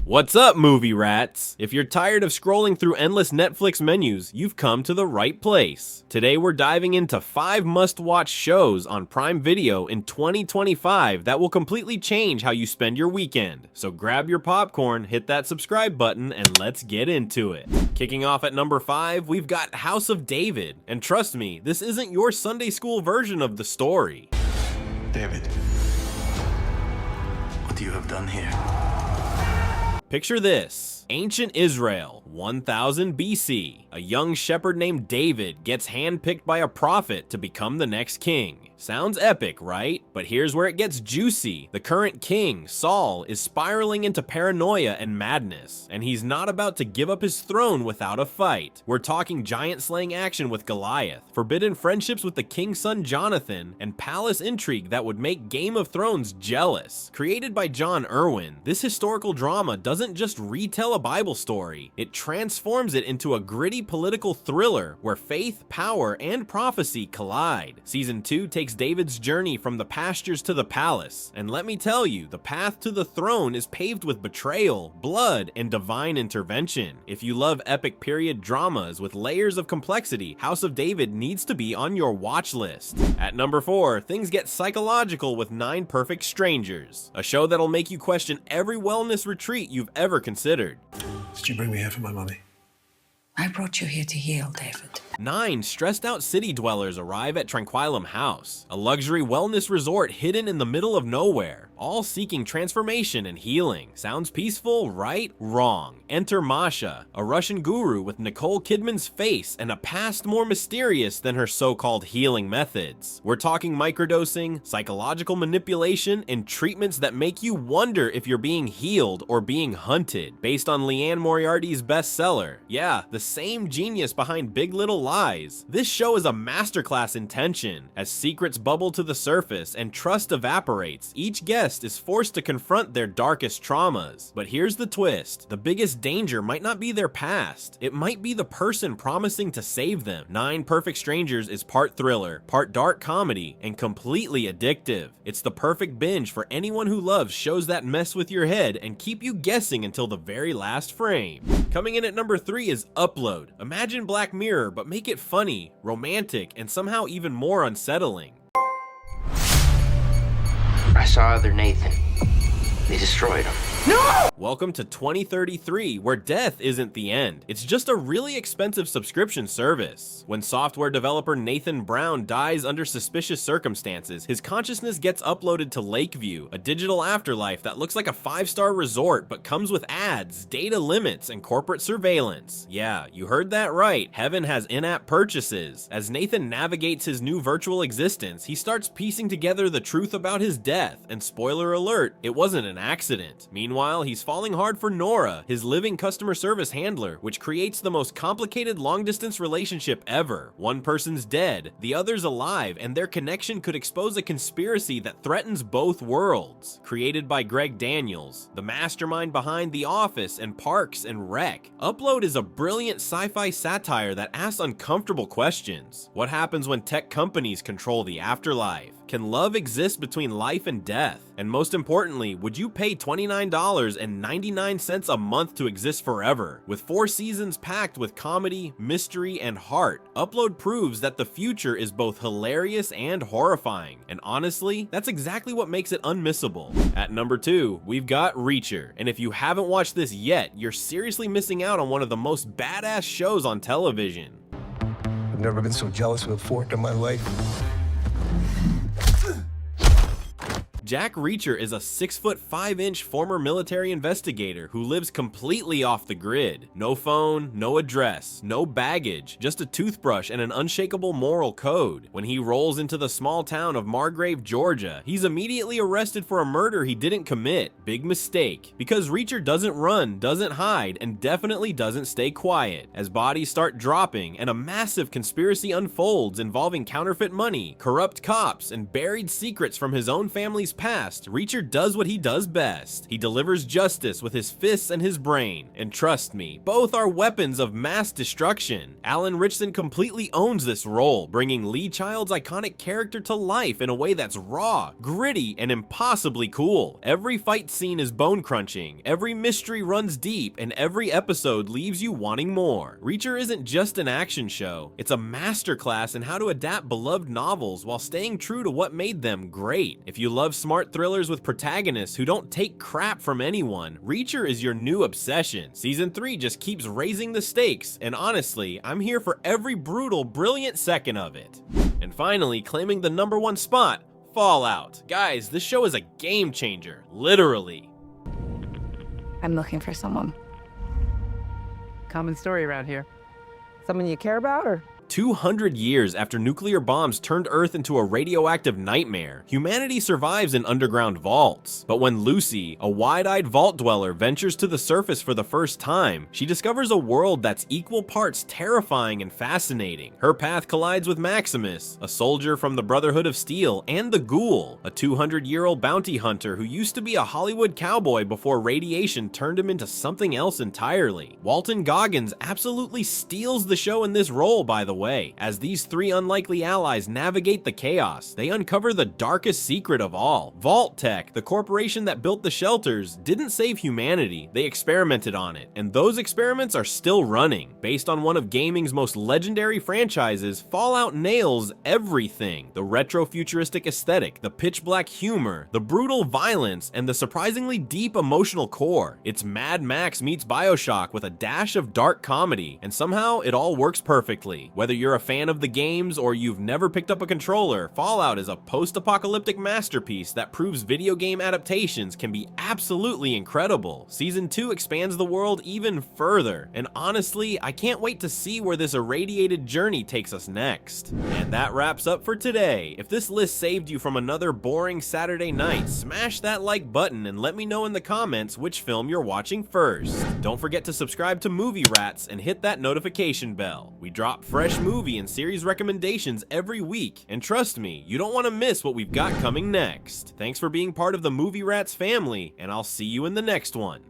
What's up, movie rats? If you're tired of scrolling through endless Netflix menus, you've come to the right place. Today we're diving into 5 must-watch shows on Prime Video in 2025 that will completely change how you spend your weekend. So grab your popcorn, hit that subscribe button, and let's get into it. Kicking off at number 5, we've got House of David. And trust me, this isn't your Sunday school version of the story. David, what you have done here? Picture this. Ancient Israel, 1000 BC. A young shepherd named David gets handpicked by a prophet to become the next king. Sounds epic, right? But here's where it gets juicy. The current king, Saul, is spiraling into paranoia and madness, and he's not about to give up his throne without a fight. We're talking giant-slaying action with Goliath, forbidden friendships with the king's son Jonathan, and palace intrigue that would make Game of Thrones jealous. Created by John Irwin, this historical drama doesn't just retell a Bible story, it transforms it into a gritty political thriller where faith, power, and prophecy collide. Season 2 takes David's journey from the pastures to the palace, and let me tell you, the path to the throne is paved with betrayal, blood, and divine intervention. If you love epic period dramas with layers of complexity, House of David needs to be on your watch list. At number 4, things get psychological with 9 Perfect Strangers, a show that'll make you question every wellness retreat you've ever considered. Did you bring me here for my money? I brought you here to heal, David. 9 stressed-out city dwellers arrive at Tranquillum House, a luxury wellness resort hidden in the middle of nowhere, all seeking transformation and healing. Sounds peaceful, right? Wrong. Enter Masha, a Russian guru with Nicole Kidman's face and a past more mysterious than her so-called healing methods. We're talking microdosing, psychological manipulation, and treatments that make you wonder if you're being healed or being hunted. Based on Leanne Moriarty's bestseller. Yeah, the same genius behind Big Little Lies. This show is a masterclass in tension. As secrets bubble to the surface and trust evaporates, each guest is forced to confront their darkest traumas. But here's the twist. The biggest danger might not be their past. It might be the person promising to save them. 9 Perfect Strangers is part thriller, part dark comedy, and completely addictive. It's the perfect binge for anyone who loves shows that mess with your head and keep you guessing until the very last frame. Coming in at number 3 is Upload. Imagine Black Mirror, but make it funny, romantic, and somehow even more unsettling. I saw other Nathan. They destroyed him. No! Welcome to 2033, where death isn't the end. It's just a really expensive subscription service. When software developer Nathan Brown dies under suspicious circumstances, his consciousness gets uploaded to Lakeview, a digital afterlife that looks like a 5-star resort but comes with ads, data limits, and corporate surveillance. Yeah, you heard that right. Heaven has in-app purchases. As Nathan navigates his new virtual existence, he starts piecing together the truth about his death, and spoiler alert, it wasn't an accident. Meanwhile, he's falling hard for Nora, his living customer service handler, which creates the most complicated long-distance relationship ever. One person's dead, the other's alive, and their connection could expose a conspiracy that threatens both worlds. Created by Greg Daniels, the mastermind behind The Office and Parks and Rec, Upload is a brilliant sci-fi satire that asks uncomfortable questions. What happens when tech companies control the afterlife? Can love exist between life and death? And most importantly, would you pay $29.99 a month to exist forever? With 4 seasons packed with comedy, mystery, and heart, Upload proves that the future is both hilarious and horrifying. And honestly, that's exactly what makes it unmissable. At number 2, we've got Reacher. And if you haven't watched this yet, you're seriously missing out on one of the most badass shows on television. I've never been so jealous of a fork in my life. Jack Reacher is a 6'5" former military investigator who lives completely off the grid. No phone, no address, no baggage, just a toothbrush and an unshakable moral code. When he rolls into the small town of Margrave, Georgia, he's immediately arrested for a murder he didn't commit. Big mistake, because Reacher doesn't run, doesn't hide, and definitely doesn't stay quiet. As bodies start dropping and a massive conspiracy unfolds involving counterfeit money, corrupt cops, and buried secrets from his own family's past, Reacher does what he does best. He delivers justice with his fists and his brain. And trust me, both are weapons of mass destruction. Alan Ritchson completely owns this role, bringing Lee Child's iconic character to life in a way that's raw, gritty, and impossibly cool. Every fight scene is bone-crunching, every mystery runs deep, and every episode leaves you wanting more. Reacher isn't just an action show, it's a masterclass in how to adapt beloved novels while staying true to what made them great. If you love smart thrillers with protagonists who don't take crap from anyone, Reacher is your new obsession. Season 3 just keeps raising the stakes, and honestly, I'm here for every brutal, brilliant second of it. And finally, claiming the #1 spot, Fallout. Guys, this show is a game changer, literally. I'm looking for someone. Common story around here. Someone you care about, or? 200 years after nuclear bombs turned Earth into a radioactive nightmare, humanity survives in underground vaults. But when Lucy, a wide-eyed vault dweller, ventures to the surface for the first time, she discovers a world that's equal parts terrifying and fascinating. Her path collides with Maximus, a soldier from the Brotherhood of Steel, and the Ghoul, a 200-year-old bounty hunter who used to be a Hollywood cowboy before radiation turned him into something else entirely. Walton Goggins absolutely steals the show in this role, by the way. As these three unlikely allies navigate the chaos, they uncover the darkest secret of all. Vault-Tec, the corporation that built the shelters, didn't save humanity, they experimented on it, and those experiments are still running. Based on one of gaming's most legendary franchises, Fallout nails everything. The retro-futuristic aesthetic, the pitch-black humor, the brutal violence, and the surprisingly deep emotional core. It's Mad Max meets BioShock with a dash of dark comedy, and somehow it all works perfectly. Whether you're a fan of the games or you've never picked up a controller, Fallout is a post-apocalyptic masterpiece that proves video game adaptations can be absolutely incredible. Season 2 expands the world even further, and honestly, I can't wait to see where this irradiated journey takes us next. And that wraps up for today. If this list saved you from another boring Saturday night, smash that like button and let me know in the comments which film you're watching first. Don't forget to subscribe to Movie Rats and hit that notification bell. We drop fresh movie and series recommendations every week, and trust me, you don't want to miss what we've got coming next. Thanks for being part of the Movie Rats family, and I'll see you in the next one.